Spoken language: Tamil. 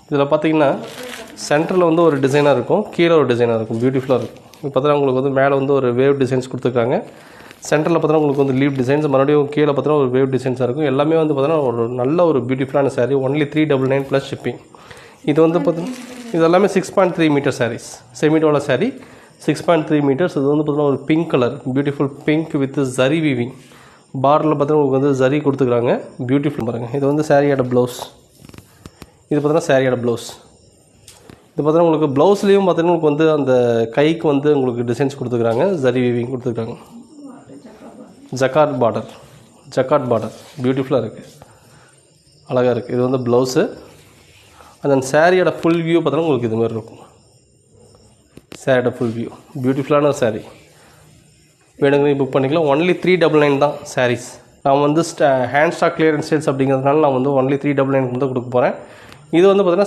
இதில் பார்த்தீங்கன்னா சென்டரில் வந்து ஒரு டிசைனாக இருக்கும், கீழே ஒரு டிசைனாக இருக்கும், பியூட்டிஃபுல்லாக இருக்கும். இப்போ பார்த்தீங்கன்னா உங்களுக்கு வந்து மேலே வந்து ஒரு வேவ் டிசைன்ஸ் கொடுத்துருக்காங்க. சென்டரில் பார்த்தீங்கன்னா உங்களுக்கு வந்து லீப் டிசைன்ஸ், மறுபடியும் கீழே பார்த்தீங்கன்னா ஒரு வேவ் டிசைன்ஸாக இருக்கும். எல்லாமே வந்து பார்த்தீங்கன்னா ஒரு நல்ல ஒரு பியூட்டிஃபுல்லான சாரீ. Only 399 plus shipping. இது வந்து பார்த்தீங்கன்னா இது எல்லாமே 6.3 மீட்டர் சாரீஸ், செமிடோலா சாரீ 6.3 மீட்டர்ஸ். இது வந்து பார்த்தீங்கன்னா ஒரு pink colour, beautiful pink with zari weaving. பார்டரில் பார்த்தீங்கன்னா உங்களுக்கு வந்து ஜரி கொடுத்துருக்காங்க, பியூட்டிஃபுல் பாருங்கள். இது வந்து சாரியோட ப்ளவுஸ். இது பார்த்தீங்கன்னா சாரியோட ப்ளவுஸ். இது பார்த்தீங்கன்னா உங்களுக்கு ப்ளவுஸ்லேயும் பார்த்தீங்கன்னா உங்களுக்கு வந்து அந்த கைக்கு வந்து உங்களுக்கு டிசைன்ஸ் கொடுத்துருக்காங்க, ஜரி வீவிங் கொடுத்துருக்காங்க. ஜக்கார்ட் பார்டர் பியூட்டிஃபுல்லாக இருக்குது, அழகாக இருக்குது. இது வந்து ப்ளவுஸு. அந்த சாரியோட ஃபுல் வியூ பார்த்தீங்கன்னா உங்களுக்கு இதுமாதிரி இருக்கும். சாரியோட ஃபுல் வியூ பியூட்டிஃபுல்லான ஒரு சாரீ. வேணுங்கிறத புக் பண்ணிக்கலாம். ஒன்லி 399 தான் சாரீஸ். நான் வந்து ஹேண்ட் ஸ்டாக் கிளியரன்ஸ் சேல்ஸ் அப்படிங்கிறதுனால நான் வந்து ஒன்லி 399 தான் கொடுக்க போகிறேன். இது வந்து பார்த்தீங்கன்னா